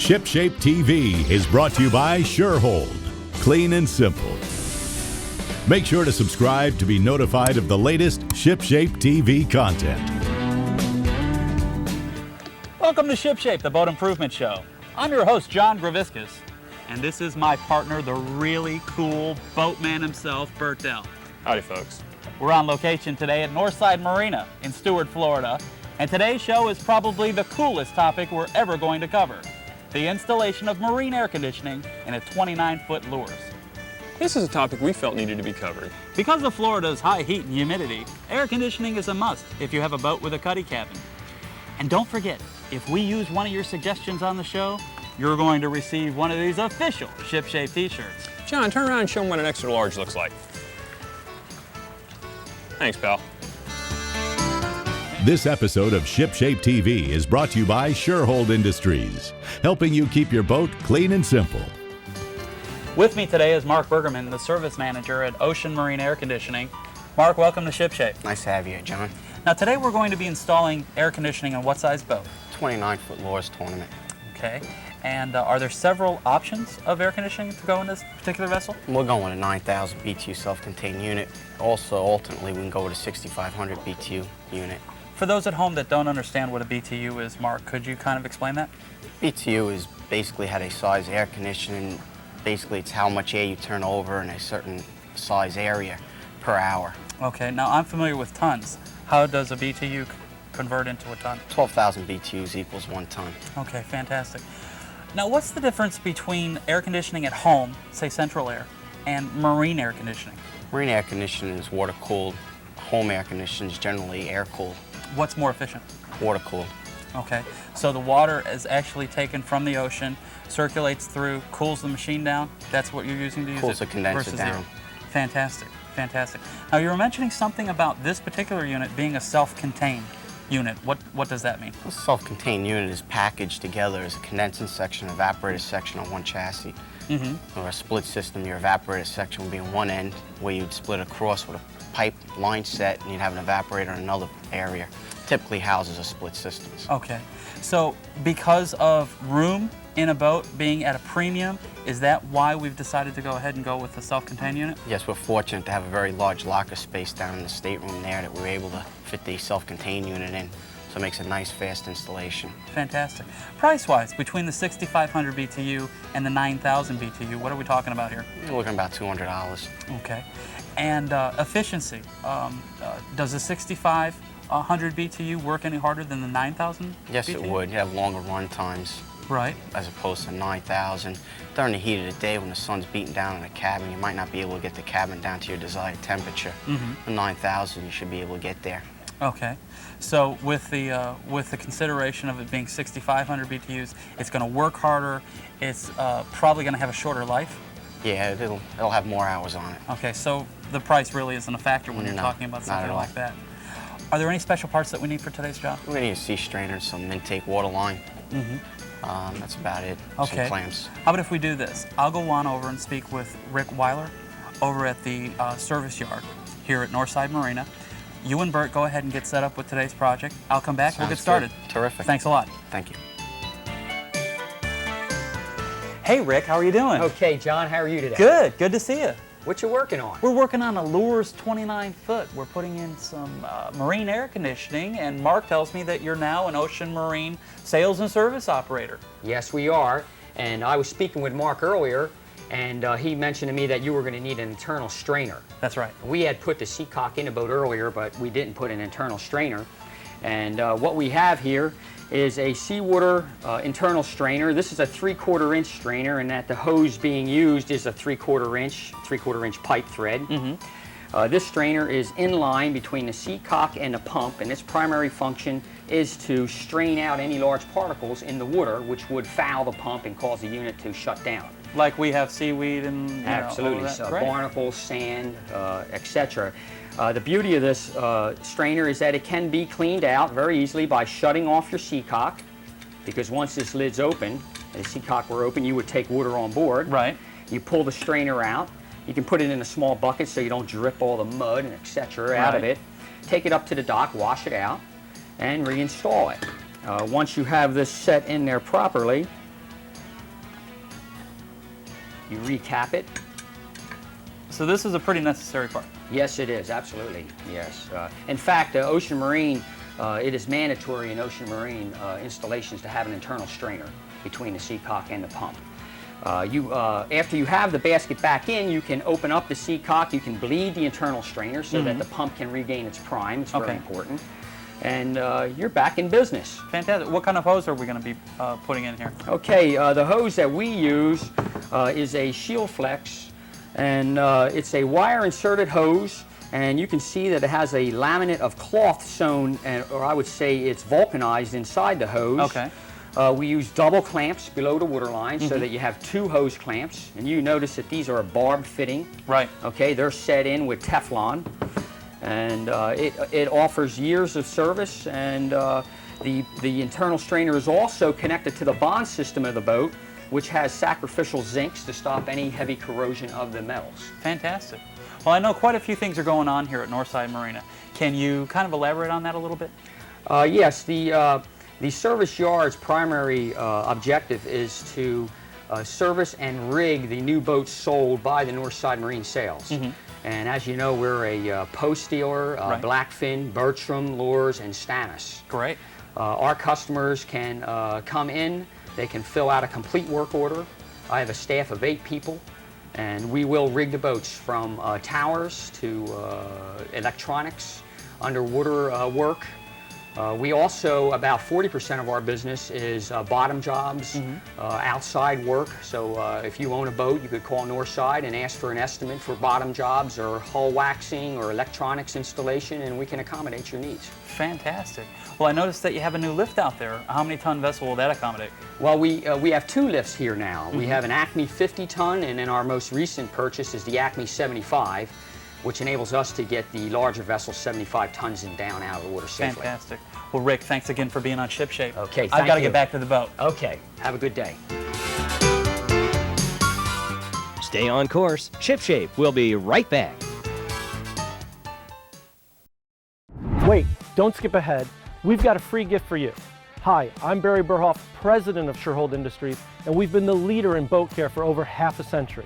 ShipShape TV is brought to you by SureHold. Clean and simple. Make sure to subscribe to be notified of the latest ShipShape TV content. Welcome to ShipShape, the boat improvement show. I'm your host, John Greviskis, and this is my partner, the really cool boatman himself, Bert Delle. Howdy, folks. We're on location today at Northside Marina in Stuart, Florida, and today's show is probably the coolest topic we're ever going to cover: the installation of marine air conditioning in a 29-foot Lurhs. This is a topic we felt needed to be covered. Because of Florida's high heat and humidity, air conditioning is a must if you have a boat with a cuddy cabin. And don't forget, if we use one of your suggestions on the show, you're going to receive one of these official ShipShape t-shirts. John, turn around and show them what an extra large looks like. Thanks, pal. This episode of ShipShape TV is brought to you by SureHold Industries, helping you keep your boat clean and simple. With me today is Mark Bergerman, the service manager at Ocean Marine Air Conditioning. Mark, welcome to ShipShape. Nice to have you here, John. Now today we're going to be installing air conditioning on what size boat? 29-foot Lurhs tournament. Okay. And are there several options of air conditioning to go in this particular vessel? We're going with a 9,000 BTU self-contained unit. Also, alternately, we can go with a 6,500 BTU unit. For those at home that don't understand what a BTU is, Mark, could you kind of explain that? BTU is basically how they size air conditioning. Basically, it's how much air you turn over in a certain size area per hour. Okay, now I'm familiar with tons. How does a BTU convert into a ton? 12,000 BTUs equals 1 ton. Okay, fantastic. Now, what's the difference between air conditioning at home, say central air, and marine air conditioning? Marine air conditioning is water-cooled. Home air conditioning is generally air-cooled. What's more efficient? Water-cooled. Okay, so the water is actually taken from the ocean, circulates through, cools the machine down. That's what you're using to use it? Cools the condenser down. Air. Fantastic, fantastic. Now, you were mentioning something about this particular unit being a self-contained unit. What does that mean? A self-contained unit is packaged together as a condensing section, evaporator section on one chassis. Or a split system, your evaporator section would be on one end, where you'd split across with a pipe line set, and you'd have an evaporator in another area. Typically houses are split systems. Okay, so because of room in a boat being at a premium, is that why we've decided to go ahead and go with the self-contained unit? Yes, we're fortunate to have a very large locker space down in the stateroom there that we're able to fit the self-contained unit in. So it makes a nice, fast installation. Fantastic. Price-wise, between the 6,500 BTU and the 9,000 BTU, what are we talking about here? We're looking about $200. Okay. And efficiency, does the 6,500 BTU work any harder than the 9,000 Yes, BTU? it would. You have longer run times. Right. As opposed to 9,000. During the heat of the day when the sun's beating down in the cabin, you might not be able to get the cabin down to your desired temperature. The 9,000, you should be able to get there. Okay. So with the consideration of it being 6,500 BTUs, it's going to work harder. It's probably going to have a shorter life. Yeah, it'll have more hours on it. Okay, so the price really isn't a factor when you're talking about something like that. Are there any special parts that we need for today's job? We're going to need a sea strainer, some intake water line. That's about it. Okay. Some clamps. How about if we do this? I'll go on over and speak with Rick Wyler over at the service yard here at Northside Marina. You and Bert go ahead and get set up with today's project. I'll come back. We'll get started. Good. Terrific. Thanks a lot. Thank you. Hey, Rick. How are you doing? Okay, John. How are you today? Good. Good to see you. What you working on? We're working on a Luhrs 29-foot. We're putting in some marine air conditioning, and Mark tells me that you're now an Ocean Marine sales and service operator. Yes, we are. And I was speaking with Mark earlier, and he mentioned to me that you were going to need an internal strainer. That's right. We had put the seacock in the boat earlier, but we didn't put an internal strainer. And what we have here is a seawater internal strainer. This is a 3/4 inch strainer, and that the hose being used is a 3/4 inch pipe thread. This strainer is in line between the seacock and the pump, and its primary function is to strain out any large particles in the water which would foul the pump and cause the unit to shut down. Like we have seaweed and absolutely, so barnacles, sand, etc. The beauty of this strainer is that it can be cleaned out very easily by shutting off your seacock, because once this lid's open, and the seacock were open, you would take water on board. Right. You pull the strainer out. You can put it in a small bucket so you don't drip all the mud and etc. out of it. Take it up to the dock, wash it out, and reinstall it. Once you have this set in there properly, You recap it. So this is a pretty necessary part. Yes, it is, absolutely, yes. In fact, Ocean Marine, it is mandatory in Ocean Marine installations to have an internal strainer between the seacock and the pump. After you have the basket back in, you can open up the seacock, you can bleed the internal strainer so that the pump can regain its prime. It's very important. And you're back in business. Fantastic. What kind of hose are we going to be putting in here? Okay, the hose that we use is a Shield Flex, and it's a wire inserted hose, and you can see that it has a laminate of cloth sewn, or I would say it's vulcanized inside the hose. Okay. We use double clamps below the waterline so that you have 2 hose clamps, and you notice that these are a barb fitting. Right. Okay, they're set in with Teflon, and it offers years of service, and the internal strainer is also connected to the bond system of the boat, which has sacrificial zincs to stop any heavy corrosion of the metals. Fantastic. Well, I know quite a few things are going on here at Northside Marina. Can you kind of elaborate on that a little bit? Yes, the service yard's primary objective is to service and rig the new boats sold by the Northside Marine Sales. And as you know, we're a post dealer, Blackfin, Bertram, Lurhs, and Stannis. Great. Our customers can come in, they can fill out a complete work order. I have a staff of 8 people, and we will rig the boats from towers to electronics, underwater work. We also, about 40% of our business is bottom jobs, outside work. So if you own a boat, you could call Northside and ask for an estimate for bottom jobs or hull waxing or electronics installation, and we can accommodate your needs. Fantastic. Well, I noticed that you have a new lift out there. How many ton vessel will that accommodate? Well, we have 2 lifts here now. We have an Acme 50 ton, and then our most recent purchase is the Acme 75, which enables us to get the larger vessels 75 tons and down out of the water safely. Fantastic. Well, Rick, thanks again for being on Ship Shape. Okay, I've got to you. get back to the boat. Okay, have a good day. Stay on course. Ship Shape. We'll be right back. Wait, don't skip ahead. We've got a free gift for you. Hi, I'm Barry Burhoff, president of Surehold Industries, and we've been the leader in boat care for over half a century.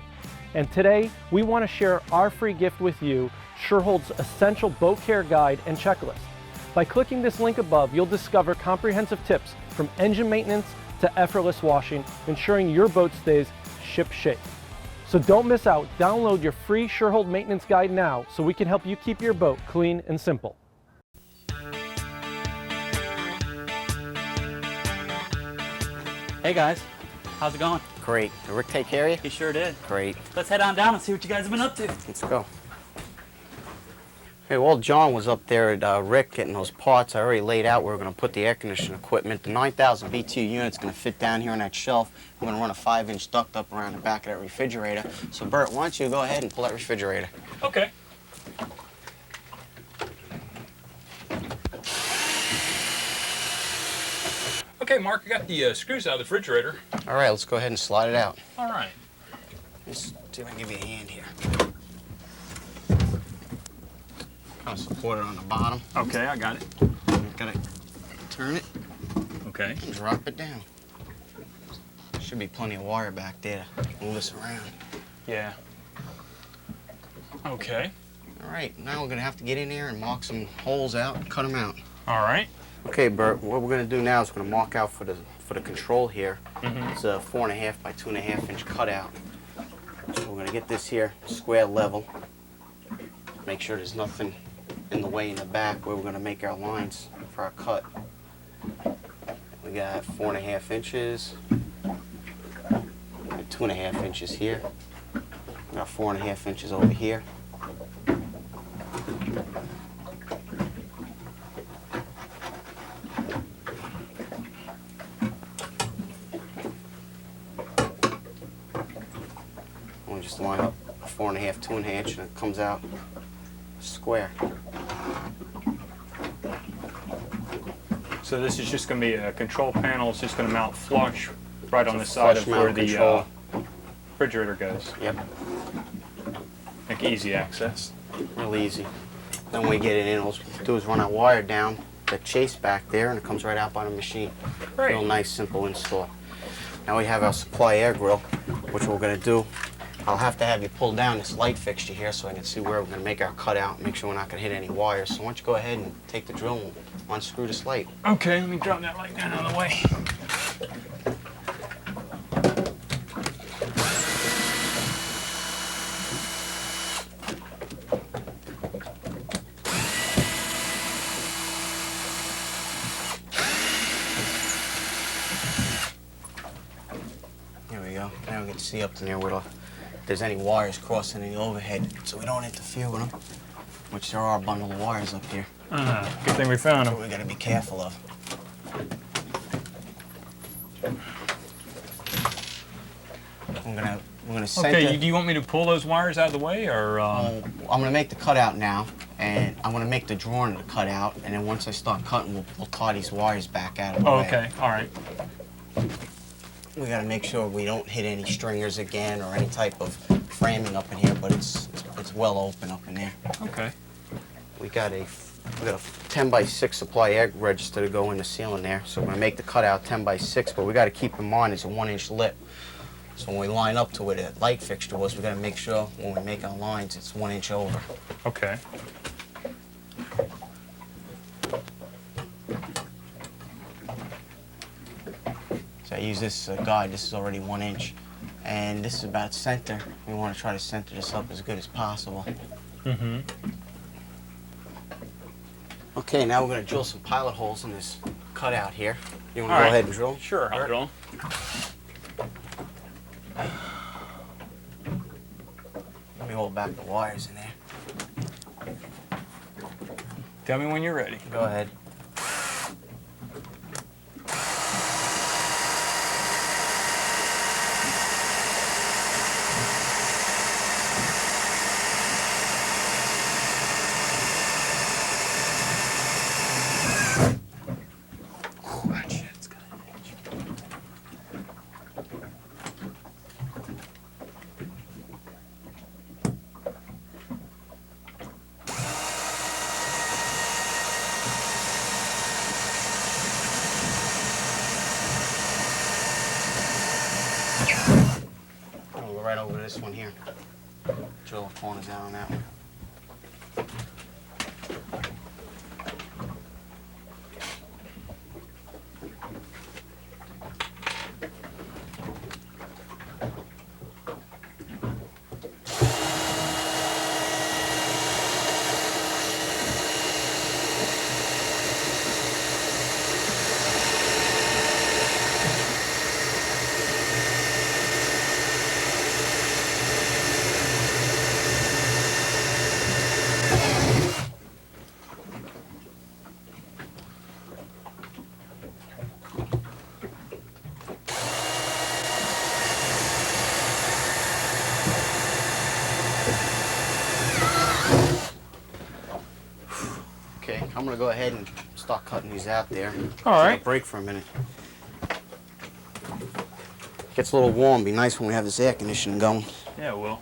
And today, we want to share our free gift with you, Surehold's Essential Boat Care Guide and Checklist. By clicking this link above, you'll discover comprehensive tips from engine maintenance to effortless washing, ensuring your boat stays ship shape. So don't miss out. Download your free Surehold Maintenance Guide now so we can help you keep your boat clean and simple. Hey guys, how's it going? Great. Did Rick take care of you? He sure did. Great. Let's head on down and see what you guys have been up to. Let's go. Hey, while John was up there at Rick getting those parts, I already laid out where we're going to put the air conditioning equipment. The 9,000 BTU unit's going to fit down here on that shelf. We're going to run a 5-inch duct up around the back of that refrigerator. So, Bert, why don't you go ahead and pull that refrigerator? Okay. Okay, Mark, I got the screws out of the refrigerator. All right, let's go ahead and slide it out. All right. Let's see if I can give you a hand here. Kind of support it on the bottom. Okay, I got it. Gotta turn it Okay. and drop it down. Should be plenty of wire back there to move this around. Yeah. Okay. All right, now we're gonna have to get in there and mark some holes out and cut them out. All right. Okay, Bert, what we're gonna do now is we're gonna mark out for the control here. It's a 4.5 by 2.5 inch cutout. So we're gonna get this here square level. Make sure there's nothing in the way in the back where we're gonna make our lines for our cut. We got 4.5 inches, 2.5 inches here. We got 4.5 inches over here. We'll just line up 4.5, 2.5 inch, and it comes out square. So this is just going to be a control panel. It's just going to mount flush right on the It's a side flush of where mount the control. refrigerator goes. Yep, Make easy access. real easy. Then when we get it in, all we do is run our wire down the chase back there, and it comes right out by the machine. Great. Real nice, simple install. Now we have our supply air grill, which we're going to do I'll have to have you pull down this light fixture here so I can see where we're going to make our cutout, make sure we're not going to hit any wires. So why don't you go ahead and take the drill and unscrew this light. Okay, let me drop that light down out of the way. There we go. Now we can see up in there where if there's any wires crossing any overhead, so we don't interfere with them, which there are a bundle of wires up here. Good thing we found So them. we got to be careful of. We're gonna center. Okay, do you want me to pull those wires out of the way, or? I'm gonna make the cutout now, and I'm gonna make the drawing of the cutout, and then once I start cutting, we'll tie these wires back out of the way. Okay, all right. We gotta make sure we don't hit any stringers again or any type of framing up in here, but it's well open up in there. Okay. We got a 10 by 6 supply air register to go in the ceiling there, so we're gonna make the cutout 10 by 6, but we gotta keep in mind it's a 1-inch lip. So when we line up to where the light fixture was, we gotta make sure when we make our lines, it's 1 inch over. Okay. So I use this guide. This is already 1 inch, and this is about center. We want to try to center this up as good as possible. Mm-hmm. Okay, now we're going to drill some pilot holes in this cutout here. You want to All go right. ahead and drill? Sure, I'll drill. Let me hold back the wires in there. Tell me when you're ready. Go ahead. I'll go right over this one here. Drill the corners out on that one. Okay, I'm gonna go ahead and start cutting these out there. All Take right. a break for a minute. Gets a little warm. Be nice when we have this air conditioning going. Yeah, it will.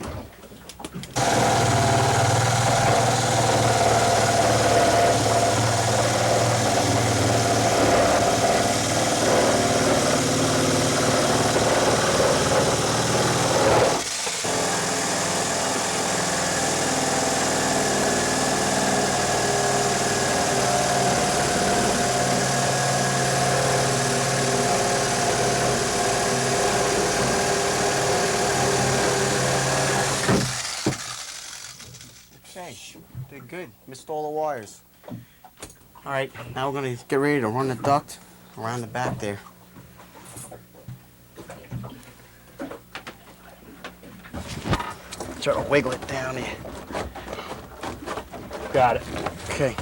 Okay, did good. Missed all the wires. All right, now we're gonna get ready to run the duct around the back there. Try to wiggle it down here. Got it. Okay.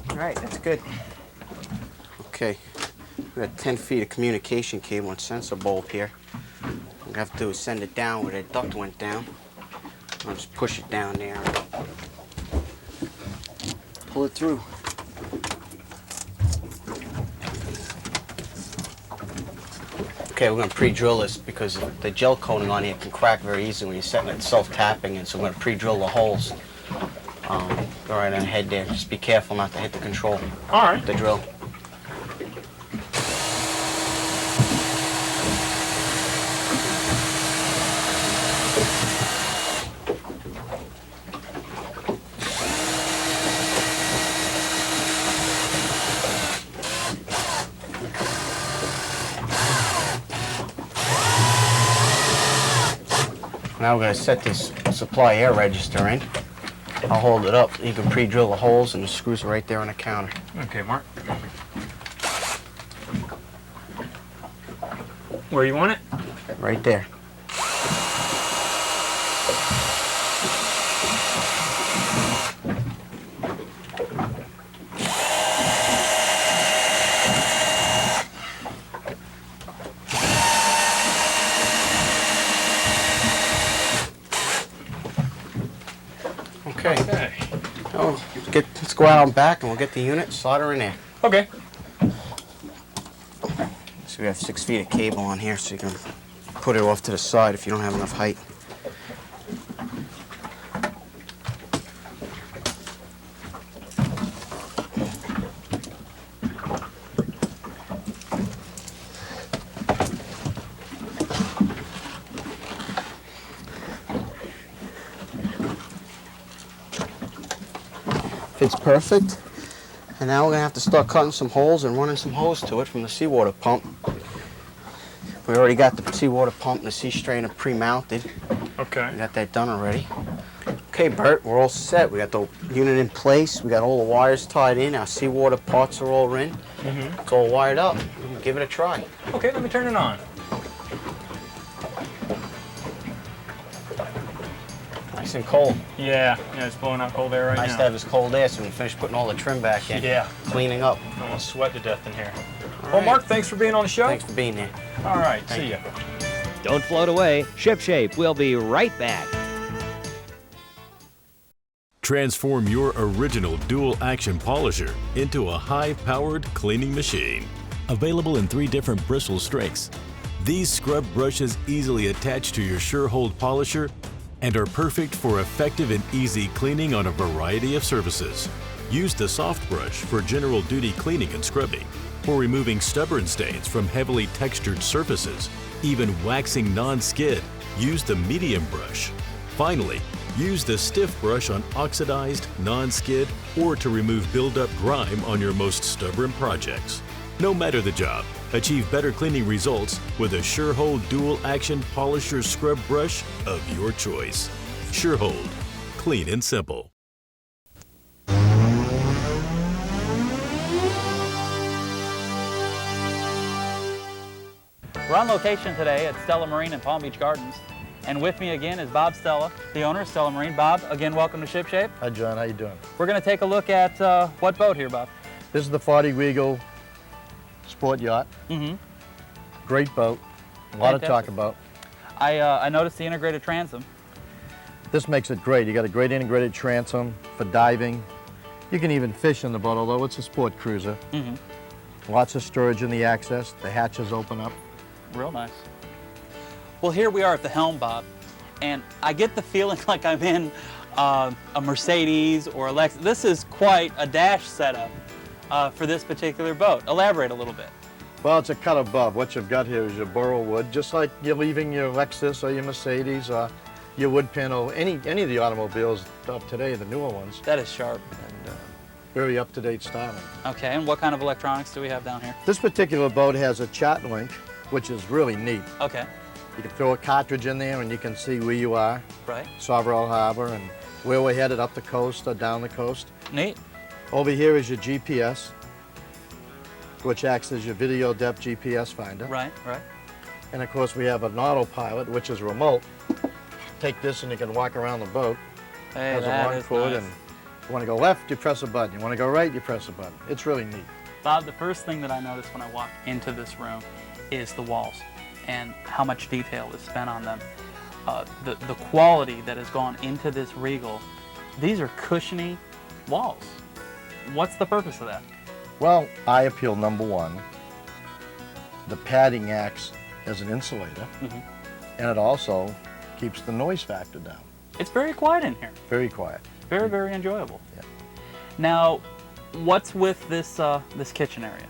All right, that's good. Okay, we got 10 feet of communication cable and sensor bulb here. What we have to do is send it down where the duct went down. I'll just push it down there. Pull it through. Okay, we're going to pre-drill this because the gel coating on here can crack very easily when you're setting it self-tapping, and so we're going to pre-drill the holes. Go right ahead there. Just be careful not to hit the control. All right. The drill. Now we're going to set this supply air register in. I'll hold it up. You can pre-drill the holes and the screws are right there on the counter. Okay, Mark. Where you want it? Right there. Okay. Oh, let's go out on back and we'll get the unit, solder in there. Okay. So we have 6 feet of cable on here so you can put it off to the side if you don't have enough height. Fits perfect. And now we're going to have to start cutting some holes and running some hose to it from the seawater pump. We already got the seawater pump and the sea strainer pre-mounted. Okay. We got that done already. Okay, Bert, we're all set. We got the unit in place. We got all the wires tied in. Our seawater parts are all in. It's all wired up. Give it a try. Okay, let me turn it on. Nice and cold. Yeah, it's blowing out cold air right now. Nice to have this cold air so we can finish putting all the trim back in. Yeah. Cleaning up. I'm gonna sweat to death in here. All Well, right. Mark, thanks for being on the show. Thanks for being there. All right, Thank see you. ya. Don't float away. ShipShape will be right back. Transform your original dual-action polisher into a high-powered cleaning machine. Available in 3 different bristle strengths, these scrub brushes easily attach to your SureHold polisher and are perfect for effective and easy cleaning on a variety of surfaces. Use the soft brush for general duty cleaning and scrubbing, or removing stubborn stains from heavily textured surfaces. Even waxing non-skid, use the medium brush. Finally, use the stiff brush on oxidized, non-skid, or to remove buildup grime on your most stubborn projects. No matter the job, achieve better cleaning results with a SureHold Dual Action Polisher Scrub Brush of your choice. SureHold, clean and simple. We're on location today at Stella Marine in Palm Beach Gardens, and with me again is Bob Stella, the owner of Stella Marine. Bob, again, welcome to ShipShape. Hi, John. How you doing? We're going to take a look at what boat here, Bob? This is the 40 Regal sport yacht. Great boat. A lot to talk about. I noticed the integrated transom. This makes it great. You got a great integrated transom for diving. You can even fish in the boat, although it's a sport cruiser. Lots of storage in the access. The hatches open up. Real nice. Well, here we are at the helm, Bob, and I get the feeling like I'm in a Mercedes or a Lexus. This is quite a dash setup for this particular boat. Elaborate a little bit. Well, it's a cut above. What you've got here is your burrow wood, just like you're leaving your Lexus or your Mercedes or your Woodpin or any of the automobiles of today, the newer ones. That is sharp. And very up-to-date styling. Okay, and what kind of electronics do we have down here? This particular boat has a chat link, which is really neat. Okay. You can throw a cartridge in there and you can see where you are, Right. Sauverall Harbor, and where we're headed up the coast or down the coast. Neat. Over here is your GPS, which acts as your video depth GPS finder. Right, right. And of course we have an autopilot, which is remote. Take this and you can walk around the boat. Hey, Has a that long is cord, nice. and you want to go left, you press a button. You want to go right, you press a button. It's really neat. Bob, the first thing that I noticed when I walked into this room is the walls and how much detail is spent on them. The quality that has gone into this Regal, these are cushiony walls. What's the purpose of that? Well, eye appeal number one. The padding acts as an insulator, and it also keeps the noise factor down. It's very quiet in here. Very quiet. Very, very enjoyable. Yeah. Now, what's with this this kitchen area?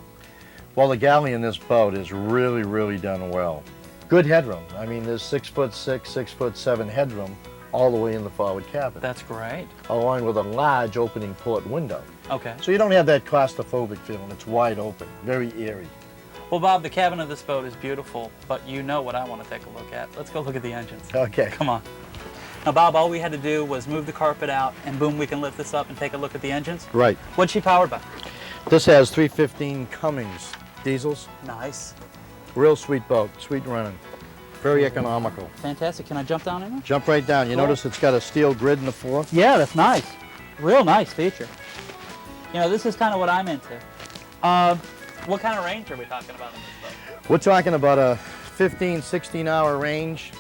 Well, the galley in this boat is really, really done well. Good headroom. I mean, there's 6'6", 6'7" headroom all the way in the forward cabin. That's great. Along with a large opening port window. Okay. So you don't have that claustrophobic feeling. It's wide open, very eerie. Well, Bob, the cabin of this boat is beautiful, but you know what I want to take a look at. Let's go look at the engines. Okay. Come on. Now, Bob, all we had to do was move the carpet out, and boom, we can lift this up and take a look at the engines. Right. What's she powered by? This has 315 Cummins diesels. Nice. Real sweet boat, sweet running. Very economical. Fantastic. Can I jump down in there? Jump right down. You Cool. notice it's got a steel grid in the floor? Yeah, that's nice. Real nice feature. You know, this is kind of what I'm into. What kind of range are we talking about in this boat? We're talking about a 15, 16-hour range,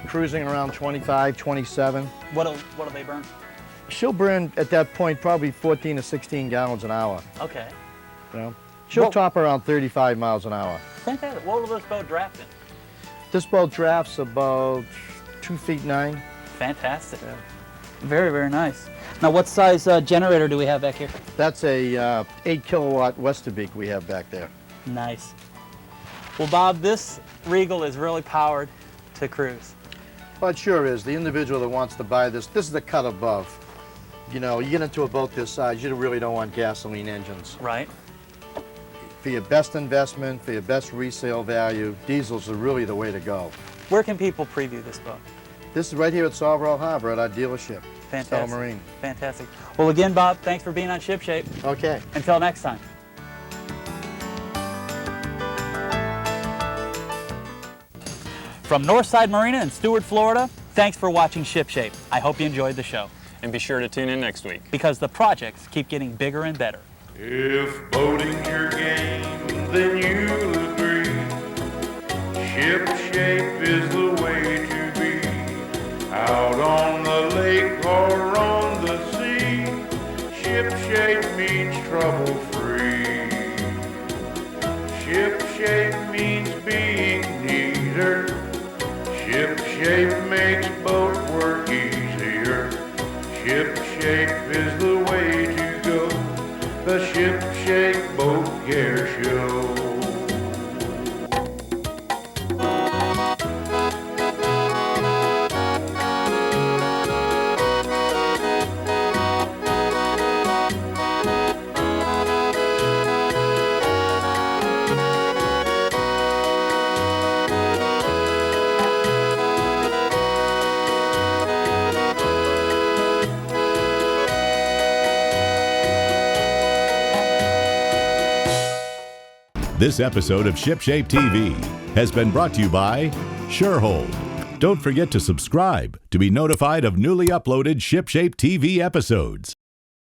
cruising around 25, 27. What do they burn? She'll burn, at that point, probably 14 to 16 gallons an hour. Okay. You know? She'll Well- top around 35 miles an hour. Fantastic. What will this boat draft in? This boat drafts about 2 feet 9. Fantastic. Very, very nice. Now, what size generator do we have back here? That's a 8 kilowatt Westerbeek we have back there. Nice. Well, Bob, this Regal is really powered to cruise. Well, it sure is. The individual that wants to buy this is the cut above. You know, you get into a boat this size, you really don't want gasoline engines. Right. For your best investment, for your best resale value, diesels are really the way to go. Where can people preview this boat? This is right here at Sauverall Harbor at our dealership, Fantastic. Stella Marine. Fantastic. Well, again, Bob, thanks for being on Ship Shape. Okay. Until next time. From Northside Marina in Stuart, Florida, thanks for watching Ship Shape. I hope you enjoyed the show. And be sure to tune in next week. Because the projects keep getting bigger and better. If boating's your game, then you'll agree. Ship Shape is the way to be. Out on the lake or on the sea, Ship Shape means trouble-free. Ship Shape means being neater. Ship Shape makes boat work easier. Ship Shape is the way to go. The Ship Shape Boat Care Show. This episode of Ship Shape TV has been brought to you by Surehold. Don't forget to subscribe to be notified of newly uploaded Ship Shape TV episodes.